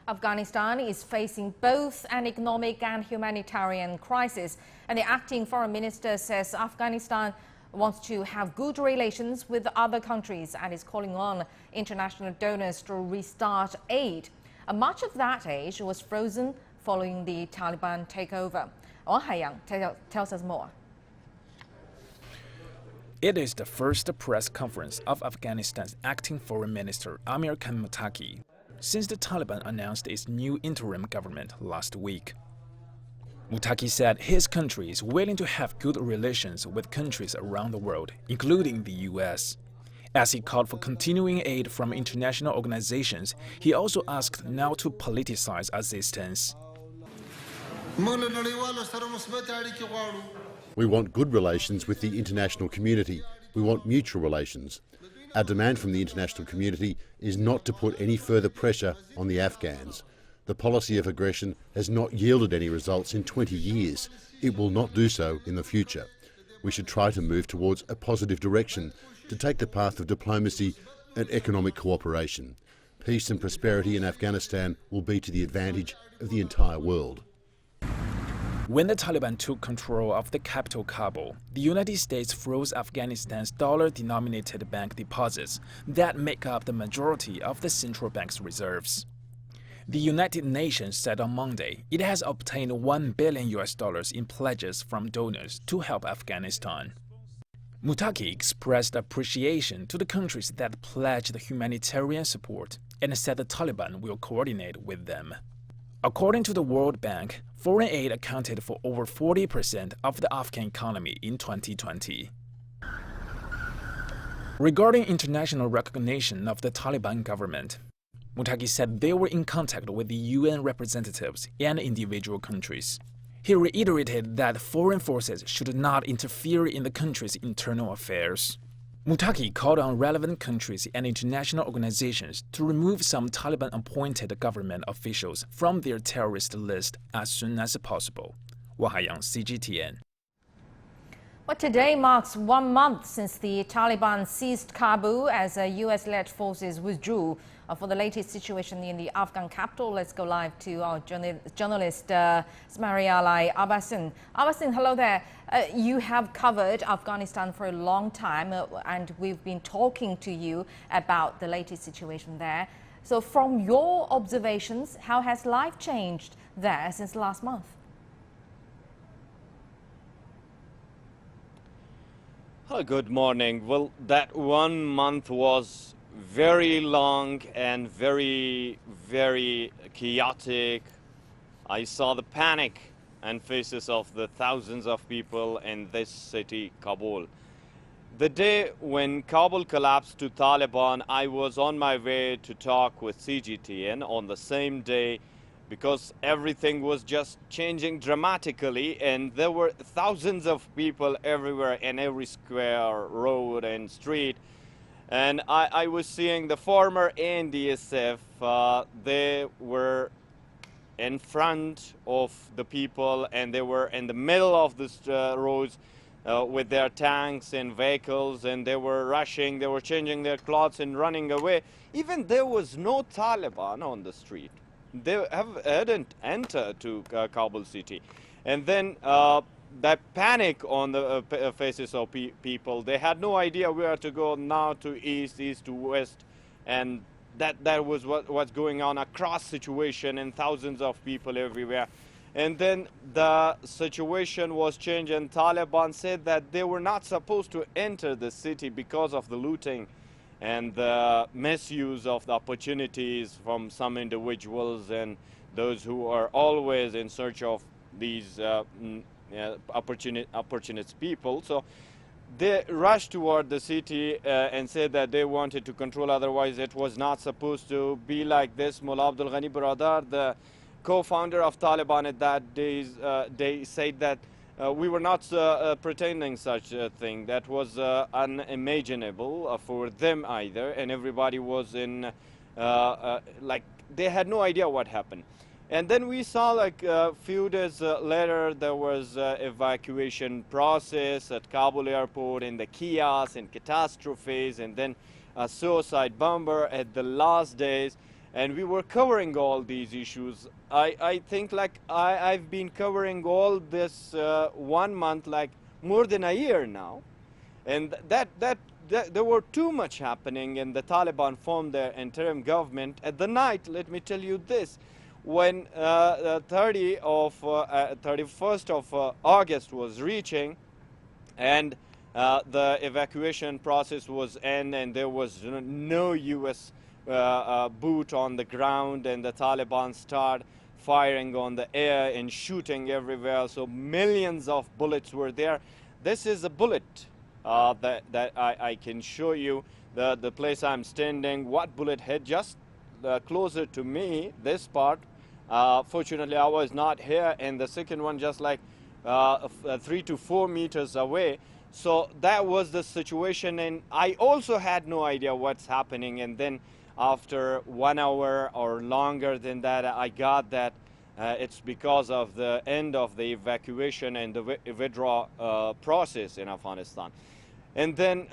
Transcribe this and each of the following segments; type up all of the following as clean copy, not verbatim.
Afghanistan is facing both an economic and humanitarian crisis, and the acting foreign minister says Afghanistan wants to have good relations with other countries and is calling on international donors to restart aid. Much of that aid was frozen following the Taliban takeover. Wang Haiyang tells us more. It is the first press conference of Afghanistan's acting foreign minister FM Muttaqi since the Taliban announced its new interim government last week. Muttaqi said his country is willing to have good relations with countries around the world, including the US. As he called for continuing aid from international organizations, he also asked not to politicize assistance. We want good relations with the international community. We want mutual relations. Our demand from the international community is not to put any further pressure on the Afghans. The policy of aggression has not yielded any results in 20 years. It will not do so in the future. We should try to move towards a positive direction, to take the path of diplomacy and economic cooperation. Peace and prosperity in Afghanistan will be to the advantage of the entire world. When the Taliban took control of the capital Kabul, the United States froze Afghanistan's dollar-denominated bank deposits that make up the majority of the central bank's reserves. The United Nations said on Monday it has obtained $1 billion in pledges from donors to help Afghanistan. Muttaqi expressed appreciation to the countries that pledged humanitarian support and said the Taliban will coordinate with them. According to the World Bank, foreign aid accounted for over 40% of the Afghan economy in 2020. Regarding international recognition of the Taliban government, Muttaqi said they were in contact with the UN representatives and individual countries. He reiterated that foreign forces should not interfere in the country's internal affairs. Muttaqi called on relevant countries and international organizations to remove some Taliban-appointed government officials from their terrorist list as soon as possible. Wang Haiyang, CGTN. Well, today marks 1 month since the Taliban seized Kabul as US-led forces withdrew. For the latest situation in the Afghan capital, let's go live to our journalist Smarialai Abbasin. Abbasin, hello there. You have covered Afghanistan for a long time and we've been talking to you about the latest situation there. So from your observations, how has life changed there since last month? Hello, good morning. Well, that 1 month was very long and very chaotic. I saw the panic and faces of the thousands of people in this city, Kabul. The day when Kabul collapsed to Taliban, I was on my way to talk with CGTN on the same day because everything was just changing dramatically and there were thousands of people everywhere in every square, road and street. And I was seeing the former NDSF, they were in front of the people and they were in the middle of the roads with their tanks and vehicles, and they were rushing, they were changing their clothes and running away. Even there was no Taliban on the street. They hadn't entered to Kabul city. And then that panic on the faces of people, they had no idea where to go now, to east to west, and that was what's going on across situation and thousands of people everywhere. And then the situation was changed and Taliban said that they were not supposed to enter the city because of the looting and the misuse of the opportunities from some individuals and those who are always in search of these opportunist people. So they rushed toward the city and said that they wanted to control, otherwise it was not supposed to be like this. Mullah Abdul Ghani Baradar, the co-founder of Taliban at that day, said that we were not pretending such a thing. That was unimaginable for them either, and everybody was in like they had no idea what happened. And then we saw, like a few days later, there was evacuation process at Kabul airport, and the chaos and catastrophes, and then a suicide bomber at the last days. and we were covering all these issues. I think like I've been covering all this 1 month, like more than a year now, and that there were too much happening, and the Taliban formed their interim government. At the night, let me tell you this, when 31st of August was reaching, and the evacuation process was end, and there was no U.S. Boot on the ground, and the Taliban started firing on the air and shooting everywhere, so millions of bullets were there. This is a bullet that I can show you the place I'm standing. What bullet hit just closer to me, this part. Fortunately, I was not here, and the second one just like 3 to 4 meters away. So that was the situation, and I also had no idea what's happening. And then after 1 hour or longer than that, I got that it's because of the end of the evacuation and the withdrawal process in Afghanistan. And then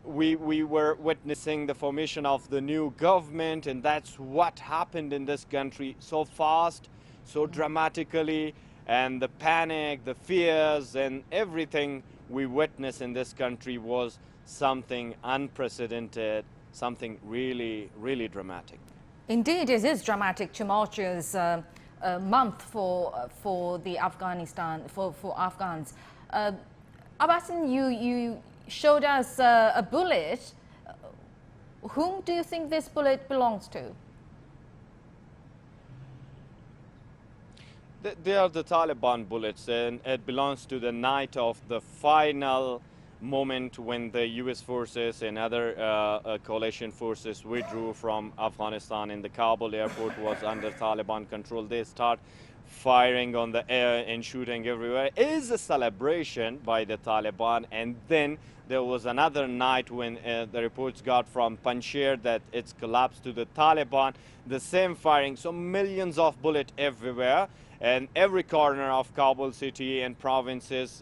we were witnessing the formation of the new government, and that's what happened in this country so fast, so dramatically, and the panic, the fears, and everything we witnessed in this country was something unprecedented, something really, really dramatic. Indeed, it is dramatic, tumultuous month for the Afghanistan, for Afghans. Abbasin, you showed us a bullet. Whom do you think this bullet belongs to? They are the Taliban bullets, and it belongs to the night of the final moment when the U.S. forces and other coalition forces withdrew from Afghanistan, and the Kabul airport was under Taliban control. They start firing on the air and shooting everywhere. It is a celebration by the Taliban. And then there was another night when the reports got from Panjshir that it's collapsed to the Taliban. The same firing, so millions of bullets everywhere, and every corner of Kabul city and provinces,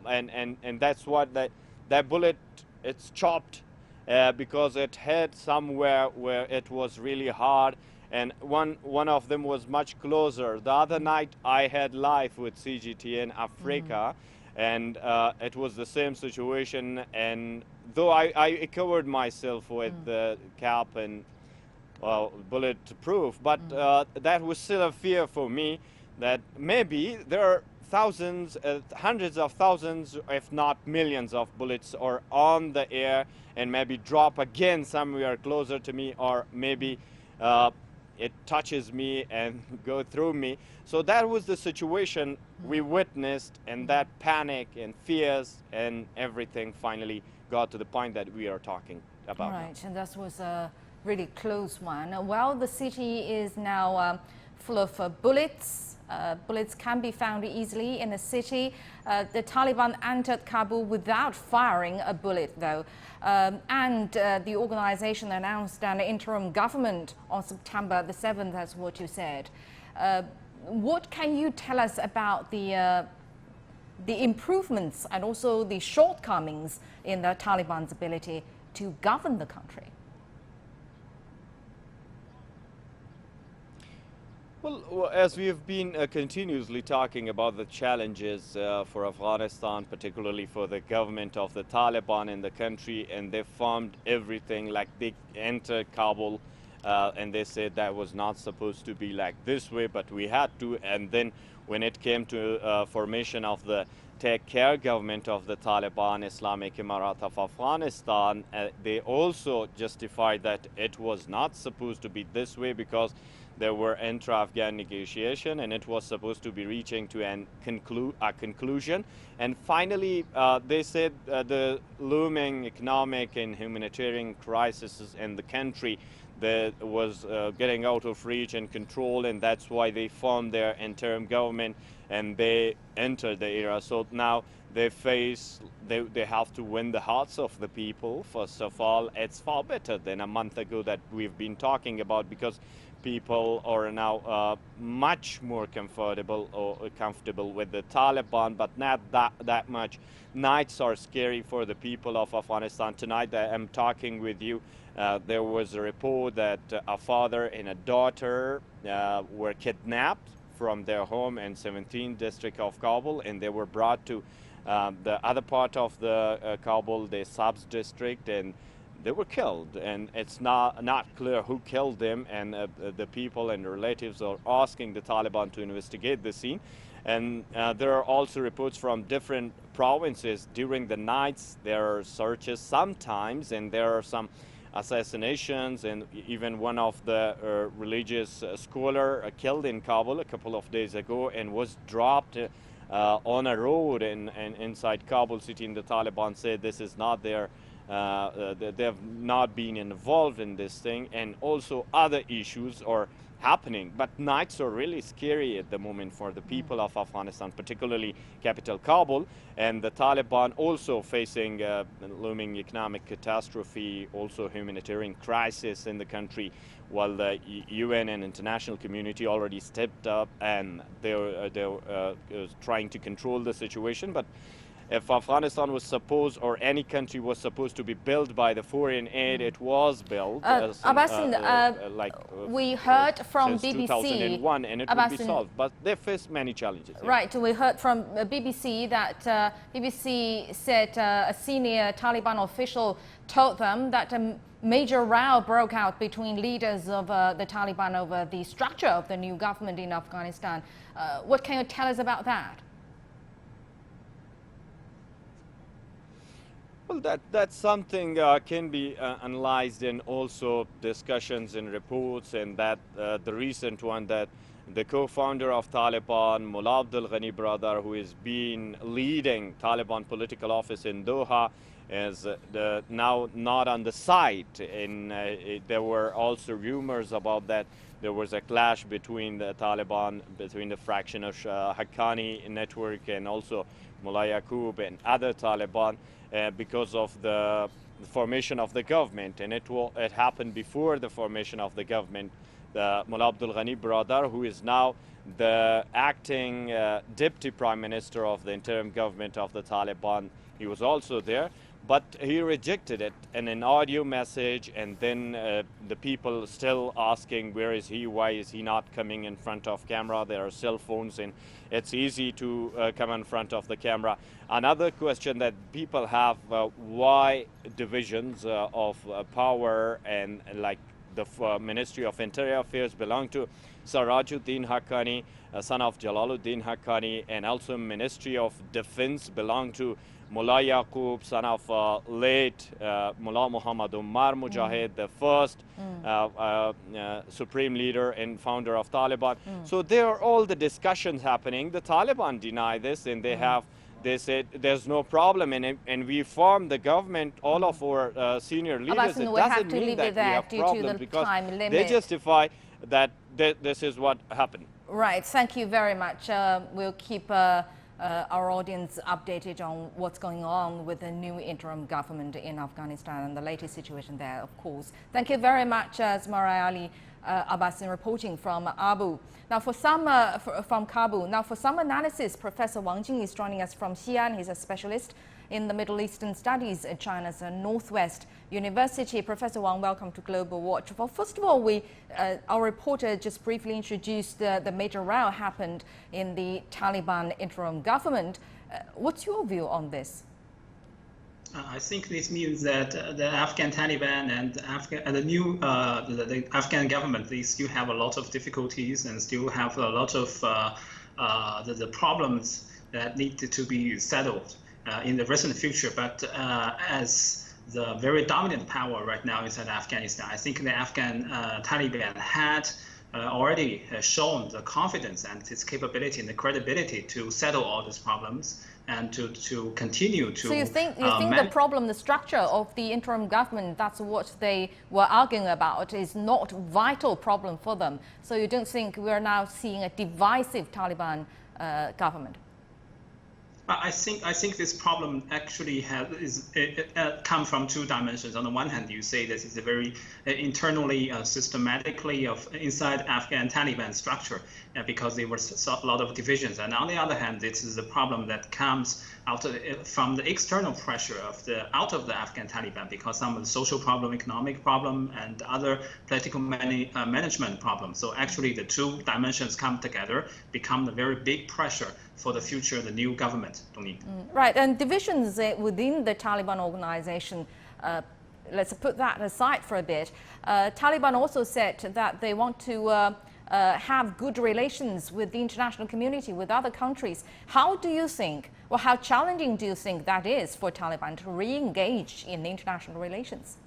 and that's what that bullet, it's chopped because it hit somewhere where it was really hard, and one of them was much closer. The other night I had live with CGTN Africa, and it was the same situation, and though I covered myself with the cap and bulletproof, but that was still a fear for me that maybe there are thousands, hundreds of thousands, if not millions of bullets are on the air and maybe drop again somewhere closer to me, or maybe it touches me and go through me. So that was the situation we witnessed, and that panic and fears and everything finally got to the point that we are talking about. Right, and that was a really close one. Well, the city is now full of bullets. Bullets can be found easily in the city. The Taliban entered Kabul without firing a bullet, though. And the organization announced an interim government on September the 7th, that's what you said. What can you tell us about the improvements and also the shortcomings in the Taliban's ability to govern the country? Well, as we have been continuously talking about the challenges for Afghanistan, particularly for the government of the Taliban in the country, and they formed everything, like they entered Kabul and they said that was not supposed to be like this way, but we had to. And then when it came to formation of the Take Care government of the Taliban Islamic Emirate of Afghanistan, they also justified that it was not supposed to be this way because there were intra-Afghan negotiation, and it was supposed to be reaching to a conclusion. And finally, they said the looming economic and humanitarian crisis in the country that was getting out of reach and control, and that's why they formed their interim government and they entered the era. So now they have to win the hearts of the people. First of all, it's far better than a month ago that we've been talking about, because people are now much more comfortable with the Taliban, but not that much. Nights are scary for the people of Afghanistan. Tonight that I'm talking with you, there was a report that a father and a daughter were kidnapped from their home in 17th district of Kabul, and they were brought to the other part of the Kabul, the Sabz district, and they were killed. And it's not clear who killed them, and the people and relatives are asking the Taliban to investigate the scene. And there are also reports from different provinces. During the nights there are searches sometimes, and there are some assassinations, and even one of the religious scholar killed in Kabul a couple of days ago and was dropped on a road inside Kabul city. And the Taliban said this is not their they have not been involved in this thing, and also other issues are happening. But nights are really scary at the moment for the people of Afghanistan, particularly capital Kabul, and the Taliban also facing looming economic catastrophe, also humanitarian crisis in the country, while the UN and international community already stepped up and they're trying to control the situation. But if Afghanistan was supposed, or any country was supposed to be built by the foreign aid, it was built. We heard from since BBC 2001, and it would be solved. But they face many challenges. Right. We heard from BBC that BBC said a senior Taliban official told them that a major row broke out between leaders of the Taliban over the structure of the new government in Afghanistan. What can you tell us about that? Well, that's something can be analyzed in also discussions and reports, and that the recent one that the co-founder of Taliban, Mullah Abdul Ghani brother, who has been leading Taliban political office in Doha, is now not on the site. And there were also rumors about that there was a clash between the Taliban, between the fraction of Haqqani network and also Mullah Yaqub and other Taliban, because of the formation of the government. And it happened before the formation of the government. The Mullah Abdul Ghani brother, who is now the acting deputy prime minister of the interim government of the Taliban, he was also there, but he rejected it in an audio message. And then the people still asking, where is he, why is he not coming in front of camera? There are cell phones and it's easy to come in front of the camera. Another question that people have, why divisions of power, and like the Ministry of Interior Affairs belong to Sirajuddin Haqqani, son of Jalaluddin Haqqani, and also Ministry of Defense belong to Mullah Yaqub, son of late Mullah Muhammad Umar Mujahid, the first supreme leader and founder of Taliban. So there are all the discussions happening. The Taliban deny this, and they said there's no problem, and we formed the government, all of our senior leaders. It doesn't mean that we have problems, because they justify that this is what happened. Right. Thank you very much. We'll keep our audience updated on what's going on with the new interim government in Afghanistan and the latest situation there, of course. Thank you very much, Zmarai Ali Abbasin, reporting from Abu. Now, from Kabul. Now, for some analysis, Professor Wang Jing is joining us from Xi'an. He's a specialist in the Middle Eastern Studies at China's Northwest University. Professor Wang, welcome to Global Watch. Well, first of all, our reporter just briefly introduced the major row happened in the Taliban interim government. What's your view on this? I think this means that the Afghan Taliban and the new the Afghan government, they still have a lot of difficulties and still have a lot of the problems that need to be settled in the recent future. But as the very dominant power right now is in Afghanistan, I think the Afghan Taliban had already shown the confidence and its capability and the credibility to settle all these problems and to continue to. So you think the problem, the structure of the interim government, that's what they were arguing about, is not a vital problem for them. So you don't think we're now seeing a divisive Taliban government? I think this problem actually come from two dimensions. On the one hand, you say this is a very internally, systematically inside Afghan Taliban structure, because there were a lot of divisions. And on the other hand, this is a problem that comes from the external pressure out of the Afghan Taliban, because some of the social problem, economic problem, and other political management problems. So actually, the two dimensions come together, become a very big pressure for the future, the new government. Right, and divisions within the Taliban organization, let's put that aside for a bit. Taliban also said that they want to have good relations with the international community, with other countries. How do you think, or how challenging do you think that is for Taliban to re-engage in international relations?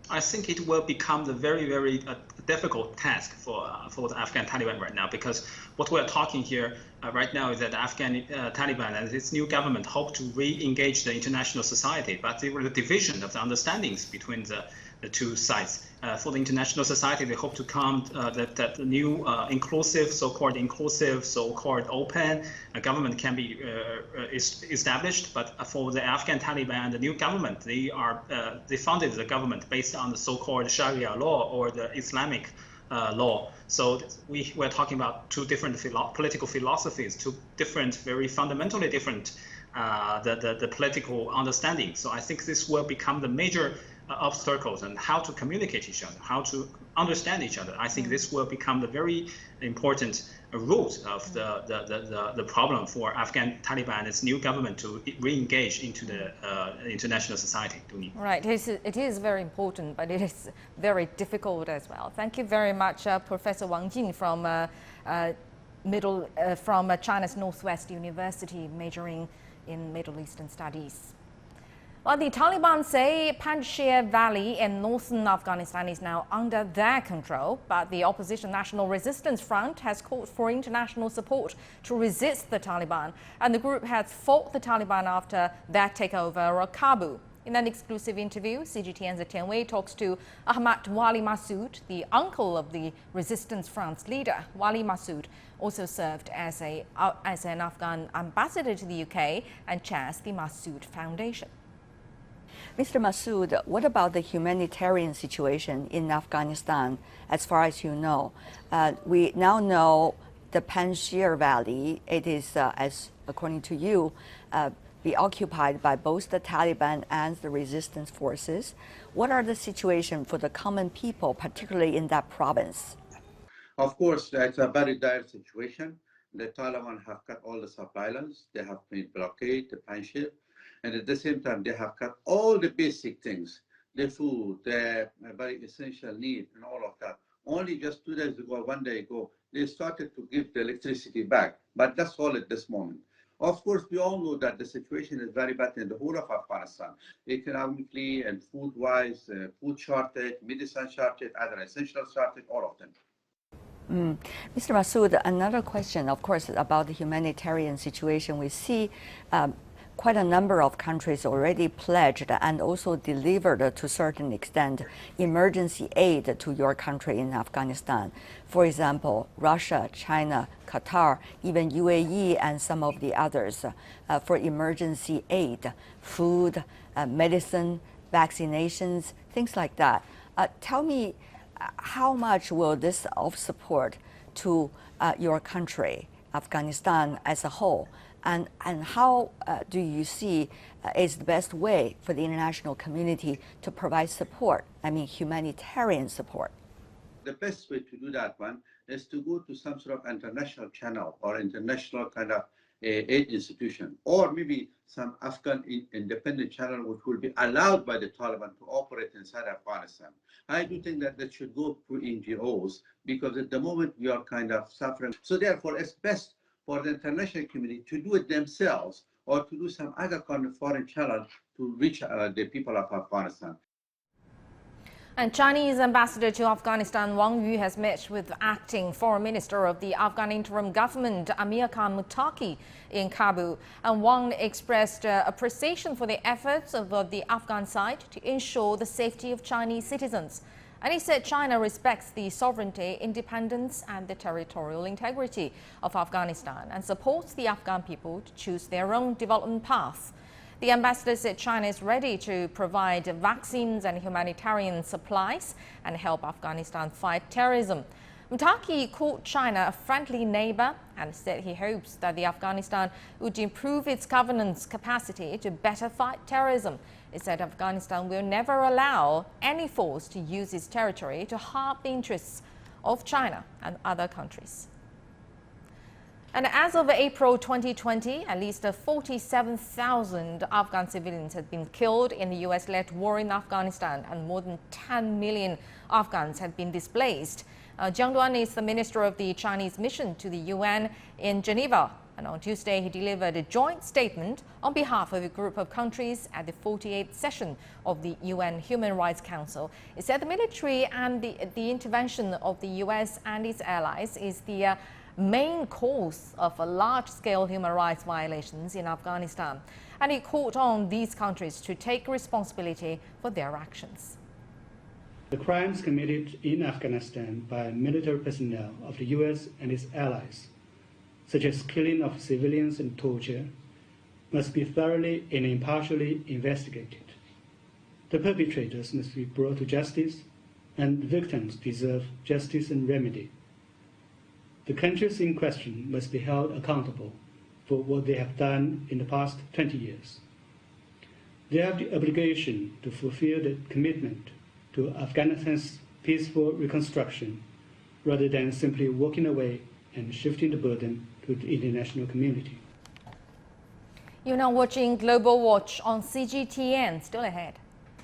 I think it will become the very, very difficult task for the Afghan Taliban right now, because what we're talking here right now is that the Afghan Taliban and its new government hope to re-engage the international society, but there were the division of the understandings between the two sides. For the international society, they hope to come that the new inclusive, so-called open government can be established. But for the Afghan Taliban, the new government, they founded the government based on the so-called Sharia law or the Islamic law. So we're talking about two different political philosophies, two different, very fundamentally different the political understanding. So I think this will become the major obstacles and how to communicate each other, how to understand each other. I think this will become the very important root of the problem for Afghan Taliban and its new government to re-engage into the international society. Right, it is very important, but it is very difficult as well. Thank you very much, Professor Wang Jing from China's Northwest University, majoring in Middle Eastern Studies. Well, the Taliban say Panjshir Valley in northern Afghanistan is now under their control, but the opposition National Resistance Front has called for international support to resist the Taliban, and the group has fought the Taliban after their takeover of Kabul. In an exclusive interview, CGTN's Tian Wei talks to Ahmad Wali Massoud, the uncle of the Resistance Front's leader. Wali Massoud also served as an Afghan ambassador to the UK and chairs the Massoud Foundation. Mr. Massoud, what about the humanitarian situation in Afghanistan, as far as you know? We now know the Panjshir Valley, it is, as according to you, be occupied by both the Taliban and the resistance forces. What are the situation for the common people, particularly in that province? Of course, it's a very dire situation. The Taliban have cut all the supply lines. They have made blockade, the Panjshir. And at the same time, they have cut all the basic things, the food, the very essential need, and all of that. Only just 2 days ago, 1 day ago, they started to give the electricity back. But that's all at this moment. Of course, we all know that the situation is very bad in the whole of Afghanistan, economically and food-wise, food shortage, medicine shortage, other essential shortage, all of them. Mr. Massoud, another question, of course, about the humanitarian situation. We see quite a number of countries already pledged and also delivered to a certain extent emergency aid to your country in Afghanistan. For example, Russia, China, Qatar, even UAE and some of the others for emergency aid, food, medicine, vaccinations, things like that. Tell me, how much will this of support to your country, Afghanistan as a whole? And how do you see is the best way for the international community to provide support, I mean humanitarian support? The best way to do that one is to go to some sort of international channel or international kind of aid institution, or maybe some Afghan independent channel which will be allowed by the Taliban to operate inside Afghanistan. I do think that that should go through NGOs, because at the moment we are kind of suffering. So therefore, it's best for the international community to do it themselves, or to do some other kind of foreign channel to reach the people of Afghanistan. And Chinese ambassador to Afghanistan Wang Yu has met with acting foreign minister of the Afghan interim government FM Muttaqi in Kabul. And Wang expressed appreciation for the efforts of the Afghan side to ensure the safety of Chinese citizens. And he said China respects the sovereignty, independence and the territorial integrity of Afghanistan and supports the Afghan people to choose their own development path. The ambassador said China is ready to provide vaccines and humanitarian supplies and help Afghanistan fight terrorism. Muttaqi called China a friendly neighbor and said he hopes that Afghanistan would improve its governance capacity to better fight terrorism. He said Afghanistan will never allow any force to use its territory to harm the interests of China and other countries. And as of April 2020, at least 47,000 Afghan civilians had been killed in the US-led war in Afghanistan, and more than 10 million Afghans had been displaced. Jiang Duan is the minister of the Chinese mission to the UN in Geneva. And on Tuesday, he delivered a joint statement on behalf of a group of countries at the 48th session of the UN Human Rights Council. He said the military and the intervention of the US and its allies is the main cause of large-scale human rights violations in Afghanistan. And he called on these countries to take responsibility for their actions. The crimes committed in Afghanistan by military personnel of the US and its allies, such as killing of civilians and torture, must be thoroughly and impartially investigated. The perpetrators must be brought to justice, and victims deserve justice and remedy. The countries in question must be held accountable for what they have done in the past 20 years. They have the obligation to fulfill the commitment to Afghanistan's peaceful reconstruction, rather than simply walking away and shifting the burden to the international community. You're now watching Global Watch on CGTN. Still ahead.